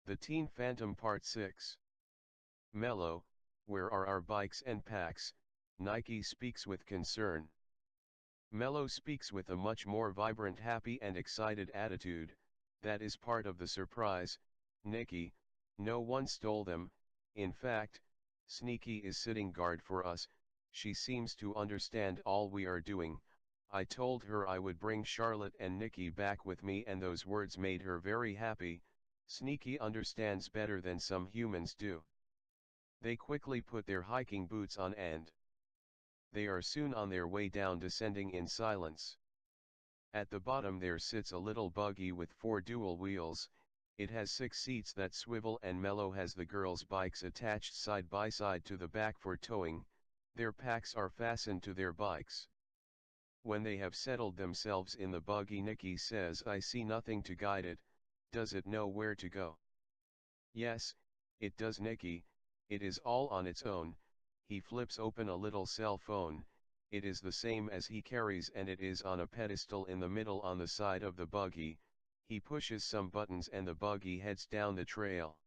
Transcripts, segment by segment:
The Teen Phantom Part 6. Mellow, where are our bikes and packs? Nike speaks with concern. Mellow speaks with a much more vibrant, happy and excited attitude. That is part of the surprise, Nikki. No one stole them. In fact, Sneaky is sitting guard for us. She seems to understand all we are doing. I told her I would bring Charlotte and Nikki back with me, and those words made her very happy. Sneaky understands better than some humans do. They quickly put their hiking boots on and they are soon on their way down, descending in silence. At the bottom there sits a little buggy with 4 dual wheels. It has 6 seats that swivel, and Mellow has the girls' bikes attached side by side to the back for towing. Their packs are fastened to their bikes. When they have settled themselves in the buggy, Nikki says, "I see nothing to guide it. Does it know where to go?" "Yes, it does, Nikki. It is all on its own." He flips open a little cell phone. It is the same as he carries, and it is on a pedestal in the middle on the side of the buggy. He pushes some buttons and the buggy heads down the trail.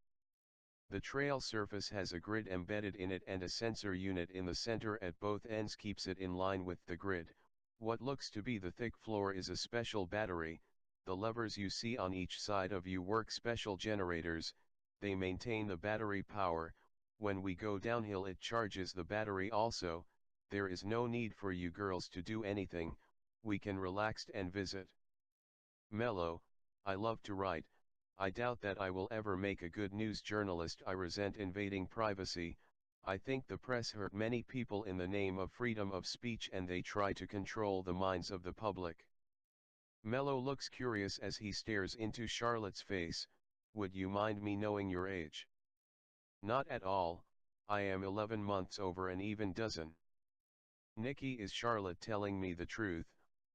The trail surface has a grid embedded in it, and a sensor unit in the center at both ends keeps it in line with the grid. What looks to be the thick floor is a special battery. The levers you see on each side of you work special generators. They maintain the battery power. When we go downhill it charges the battery also. There is no need for you girls to do anything. We can relax and visit. Mellow: "I love to write. I doubt that I will ever make a good news journalist. I resent invading privacy. I think the press hurt many people in the name of freedom of speech, and they try to control the minds of the public." Mellow looks curious as he stares into Charlotte's face. "Would you mind me knowing your age?" "Not at all. I am 11 months over an even dozen." "Nikki, is Charlotte telling me the truth?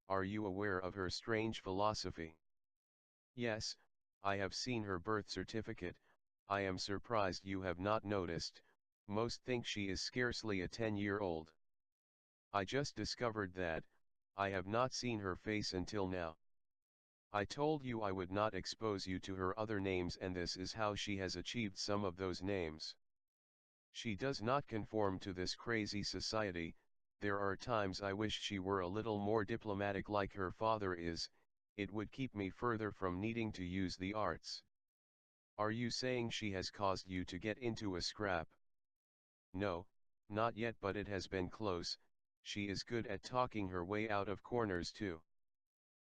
Are you aware of her strange philosophy?" "Yes, I have seen her birth certificate. I am surprised you have not noticed. Most think she is scarcely a 10-year-old. I just discovered that. I have not seen her face until now. I told you I would not expose you to her other names, and this is how she has achieved some of those names. She does not conform to this crazy society. There are times I wish she were a little more diplomatic like her father is. It would keep me further from needing to use the arts." "Are you saying she has caused you to get into a scrap?" "No, not yet, but it has been close. She is good at talking her way out of corners too.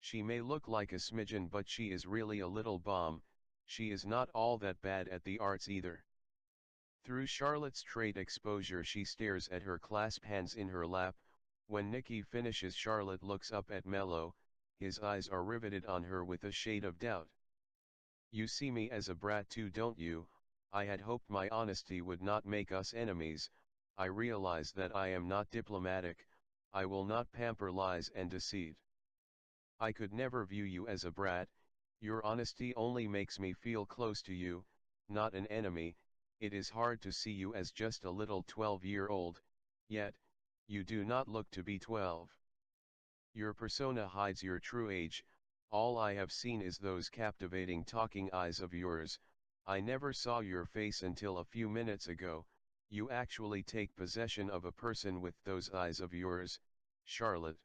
She may look like a smidgen, but she is really a little bomb. She is not all that bad at the arts either." Through Charlotte's trait exposure she stares at her clasped hands in her lap. When Nikki finishes, Charlotte looks up at Mellow. His eyes are riveted on her with a shade of doubt. "You see me as a brat too, don't you? I had hoped my honesty would not make us enemies. I realize that I am not diplomatic. I will not pamper lies and deceit. I could never view you as a brat. Your honesty only makes me feel close to you, not an enemy. It is hard to see you as just a little 12-year-old, yet, you do not look to be 12. Your persona hides your true age. All I have seen is those captivating talking eyes of yours. I never saw your face until a few minutes ago. You actually take possession of a person with those eyes of yours, Charlotte.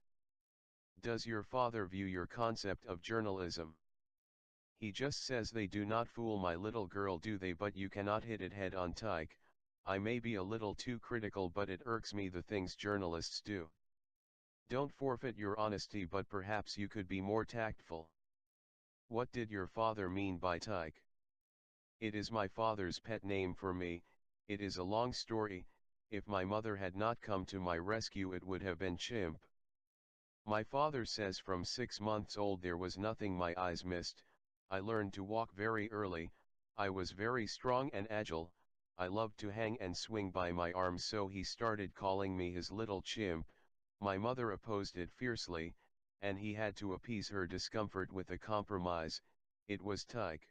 Does your father view your concept of journalism?" "He just says they do not fool my little girl, do they? But you cannot hit it head on, Tyke. I may be a little too critical, but it irks me the things journalists do." "Don't forfeit your honesty, but perhaps you could be more tactful." "What did your father mean by Tyke?" "It is my father's pet name for me. It is a long story. If my mother had not come to my rescue it would have been Chimp. My father says from 6 months old there was nothing my eyes missed. I learned to walk very early. I was very strong and agile. I loved to hang and swing by my arms, so he started calling me his little chimp. My mother opposed it fiercely, and he had to appease her discomfort with a compromise. It was Tyke."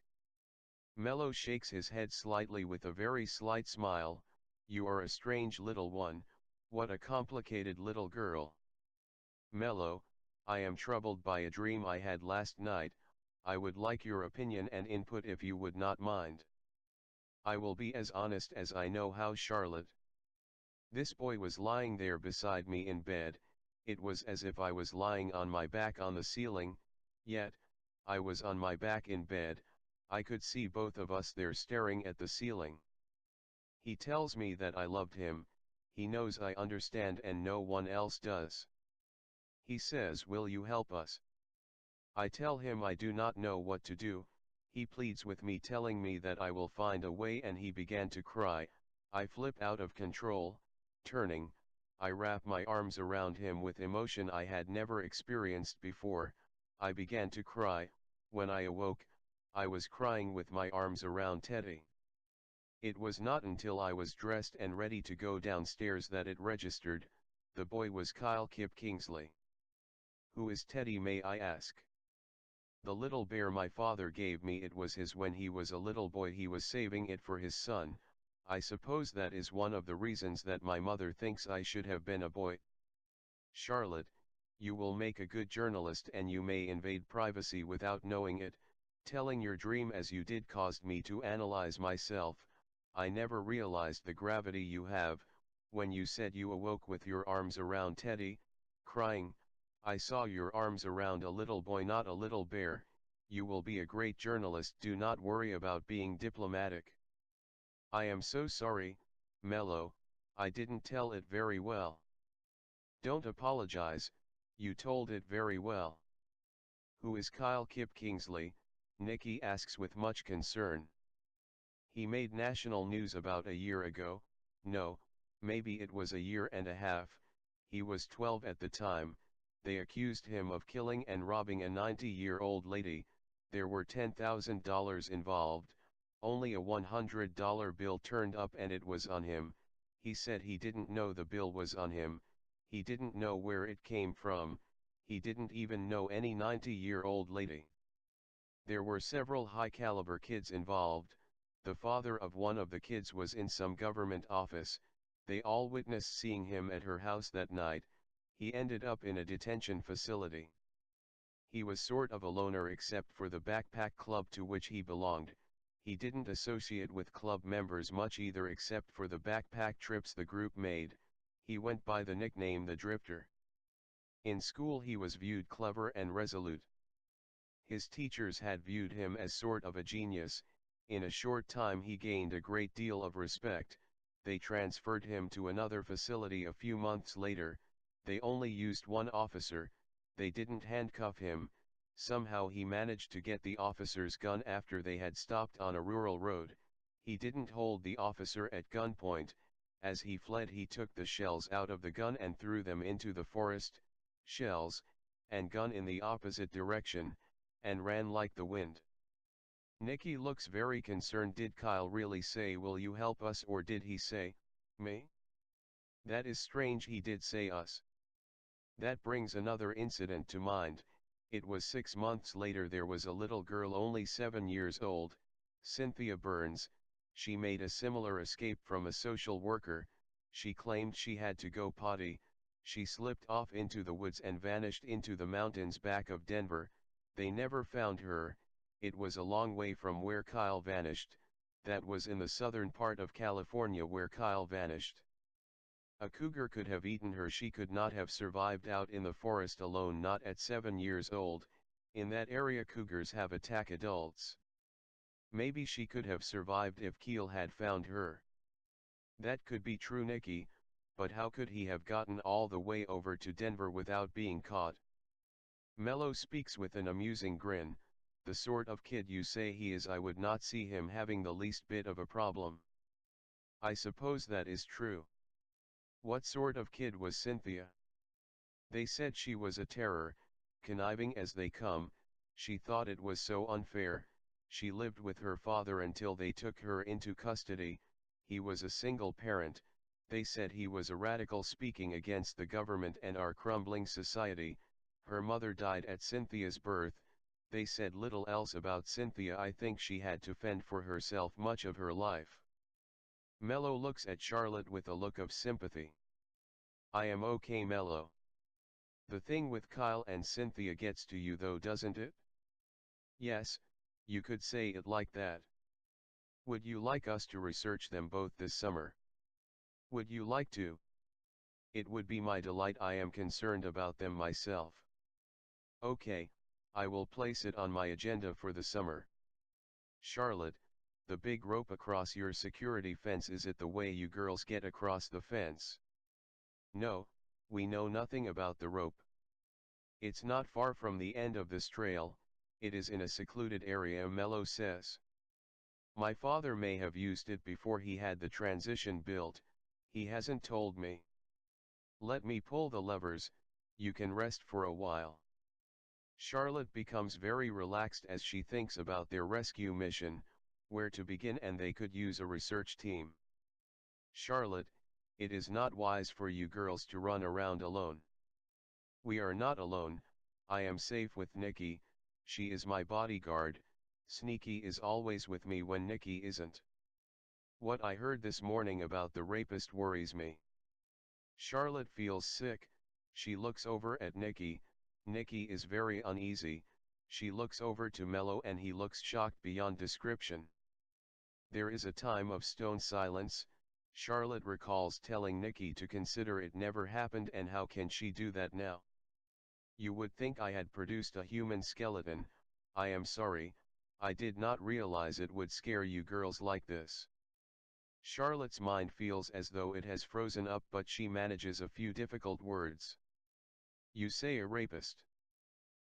Mellow shakes his head slightly with a very slight smile. "You are a strange little one. What a complicated little girl." "Mellow, I am troubled by a dream I had last night. I would like your opinion and input if you would not mind." I will be as honest as I know how, Charlotte. This boy was lying there beside me in bed. It was as if I was lying on my back on the ceiling, yet, I was on my back in bed. I could see both of us there staring at the ceiling. He tells me that I loved him. He knows I understand and no one else does. He says, "Will you help us?" I tell him I do not know what to do. He pleads with me, telling me that I will find a way, and he began to cry. I flip out of control. Turning, I wrap my arms around him with emotion I had never experienced before. I began to cry. When I awoke, I was crying with my arms around Teddy. It was not until I was dressed and ready to go downstairs that it registered. The boy was Kyle Kip Kingsley. Who is Teddy, may I ask? The little bear my father gave me, it was his when he was a little boy. He was saving it for his son. I suppose that is one of the reasons that my mother thinks I should have been a boy. Charlotte, you will make a good journalist, and you may invade privacy without knowing it. Telling your dream as you did caused me to analyze myself. I never realized the gravity you have. When you said you awoke with your arms around Teddy, crying, I saw your arms around a little boy, not a little bear. You will be a great journalist. Do not worry about being diplomatic. I am so sorry, Mello, I didn't tell it very well. Don't apologize, you told it very well. Who is Kyle Kip Kingsley? Nikki asks with much concern. He made national news about a year ago. No, maybe it was a year and a half. He was 12 at the time. They accused him of killing and robbing a 90-year-old lady. There were $10,000 involved. Only a $100 bill turned up, and it was on him. He said he didn't know the bill was on him. He didn't know where it came from. He didn't even know any 90-year-old lady. There were several high-caliber kids involved. The father of one of the kids was in some government office. They all witnessed seeing him at her house that night. He ended up in a detention facility. He was sort of a loner except for the backpack club to which he belonged. He didn't associate with club members much either, except for the backpack trips the group made. He went by the nickname the Drifter. In school he was viewed clever and resolute. His teachers had viewed him as sort of a genius. In a short time he gained a great deal of respect. They transferred him to another facility a few months later. They only used one officer. They didn't handcuff him. Somehow he managed to get the officer's gun after they had stopped on a rural road. He didn't hold the officer at gunpoint. As he fled, he took the shells out of the gun and threw them into the forest. Shells, and gun in the opposite direction, and ran like the wind. Nikki looks very concerned. Did Kyle really say, "Will you help us," or did he say, "Me"? That is strange, he did say us. That brings another incident to mind. It was 6 months later. There was a little girl only 7 years old, Cynthia Burns. She made a similar escape from a social worker. She claimed she had to go potty. She slipped off into the woods and vanished into the mountains back of Denver. They never found her. It was a long way from where Kyle vanished. That was in the southern part of California where Kyle vanished. A cougar could have eaten her. She could not have survived out in the forest alone, not at 7 years old. In that area cougars have attack adults. Maybe she could have survived if Keel had found her. That could be true, Nikki, but how could he have gotten all the way over to Denver without being caught? Mello speaks with an amusing grin. The sort of kid you say he is, I would not see him having the least bit of a problem. I suppose that is true. What sort of kid was Cynthia? They said she was a terror, conniving as they come. She thought it was so unfair. She lived with her father until they took her into custody. He was a single parent. They said he was a radical, speaking against the government and our crumbling society. Her mother died at Cynthia's birth. They said little else about Cynthia. I think she had to fend for herself much of her life. Mello looks at Charlotte with a look of sympathy. I am okay, Mello. The thing with Kyle and Cynthia gets to you though, doesn't it? Yes, you could say it like that. Would you like us to research them both this summer? Would you like to? It would be my delight. I am concerned about them myself. Okay, I will place it on my agenda for the summer. Charlotte, the big rope across your security fence, is it the way you girls get across the fence? No, we know nothing about the rope. It's not far from the end of this trail, it is in a secluded area, Mello says. My father may have used it before he had the transition built, he hasn't told me. Let me pull the levers, you can rest for a while. Charlotte becomes very relaxed as she thinks about their rescue mission, where to begin, and they could use a research team. Charlotte, it is not wise for you girls to run around alone. We are not alone, I am safe with Nikki, she is my bodyguard, Sneaky is always with me when Nikki isn't. What I heard this morning about the rapist worries me. Charlotte feels sick, she looks over at Nikki, Nikki is very uneasy, she looks over to Mello and he looks shocked beyond description. There is a time of stone silence. Charlotte recalls telling Nikki to consider it never happened, and how can she do that now? You would think I had produced a human skeleton, I am sorry, I did not realize it would scare you girls like this. Charlotte's mind feels as though it has frozen up, but she manages a few difficult words. You say a rapist.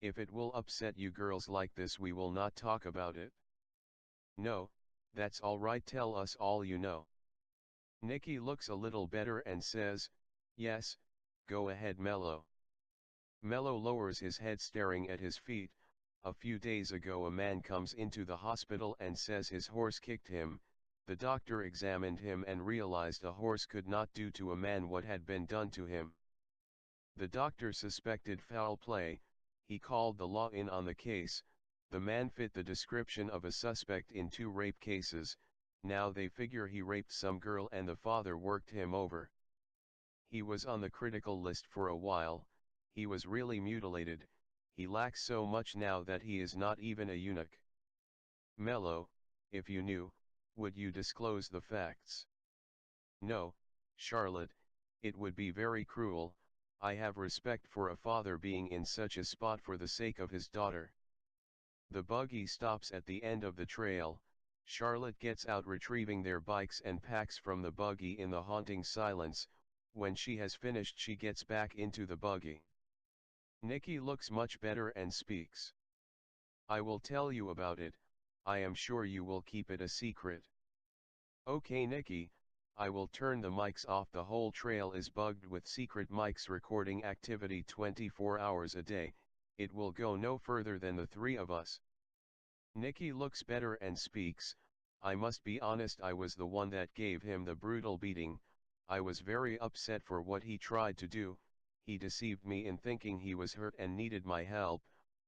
If it will upset you girls like this, we will not talk about it. No, that's all right, tell us all you know. Nikki looks a little better and says, yes, go ahead Mello. Mello lowers his head, staring at his feet. A few days ago a man comes into the hospital and says his horse kicked him. The doctor examined him and realized a horse could not do to a man what had been done to him. The doctor suspected foul play, he called the law in on the case. The man fit the description of a suspect in 2 rape cases, now they figure he raped some girl and the father worked him over. He was on the critical list for a while, he was really mutilated, he lacks so much now that he is not even a eunuch. Mello, if you knew, would you disclose the facts? No, Charlotte, it would be very cruel, I have respect for a father being in such a spot for the sake of his daughter. The buggy stops at the end of the trail, Charlotte gets out, retrieving their bikes and packs from the buggy in the haunting silence. When she has finished she gets back into the buggy. Nikki looks much better and speaks. I will tell you about it, I am sure you will keep it a secret. Okay Nikki, I will turn the mics off, the whole trail is bugged with secret mics recording activity 24 hours a day, it will go no further than the 3 of us. Nikki looks better and speaks, I must be honest, I was the one that gave him the brutal beating, I was very upset for what he tried to do, he deceived me in thinking he was hurt and needed my help,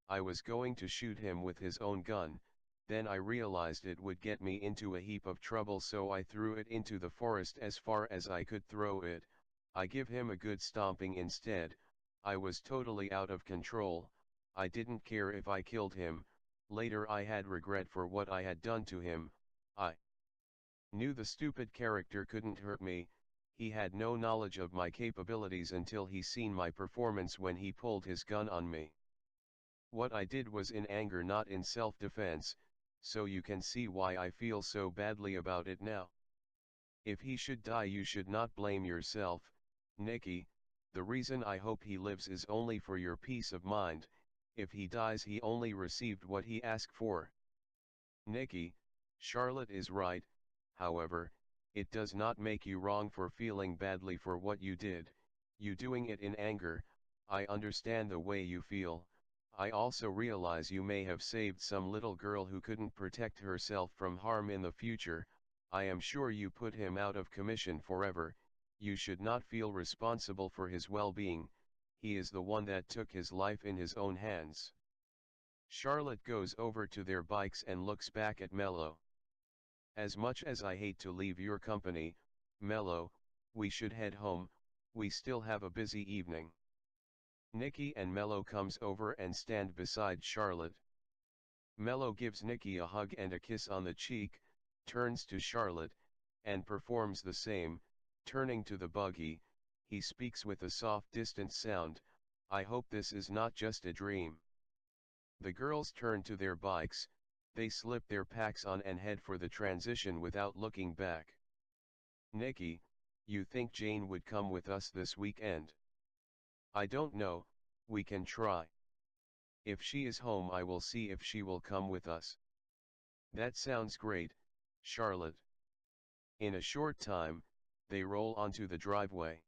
I was going to shoot him with his own gun, then I realized it would get me into a heap of trouble, so I threw it into the forest as far as I could throw it, I give him a good stomping instead, I was totally out of control, I didn't care if I killed him, later I had regret for what I had done to him, I knew the stupid character couldn't hurt me, he had no knowledge of my capabilities until he seen my performance when he pulled his gun on me. What I did was in anger, not in self-defense, so you can see why I feel so badly about it now. If he should die you should not blame yourself, Nikki, the reason I hope he lives is only for your peace of mind, if he dies he only received what he asked for. Nikki, Charlotte is right, however, it does not make you wrong for feeling badly for what you did, you doing it in anger, I understand the way you feel, I also realize you may have saved some little girl who couldn't protect herself from harm in the future, I am sure you put him out of commission forever, you should not feel responsible for his well-being, he is the one that took his life in his own hands. Charlotte goes over to their bikes and looks back at Mello. As much as I hate to leave your company, Mello, we should head home, we still have a busy evening. Nikki and Mello comes over and stand beside Charlotte. Mello gives Nikki a hug and a kiss on the cheek, turns to Charlotte, and performs the same. Turning to the buggy, he speaks with a soft distant sound, "I hope this is not just a dream." The girls turn to their bikes, they slip their packs on and head for the transition without looking back. "Nikki, you think Jane would come with us this weekend?" "I don't know, we can try. If she is home I will see if she will come with us." "That sounds great, Charlotte." In a short time, they roll onto the driveway.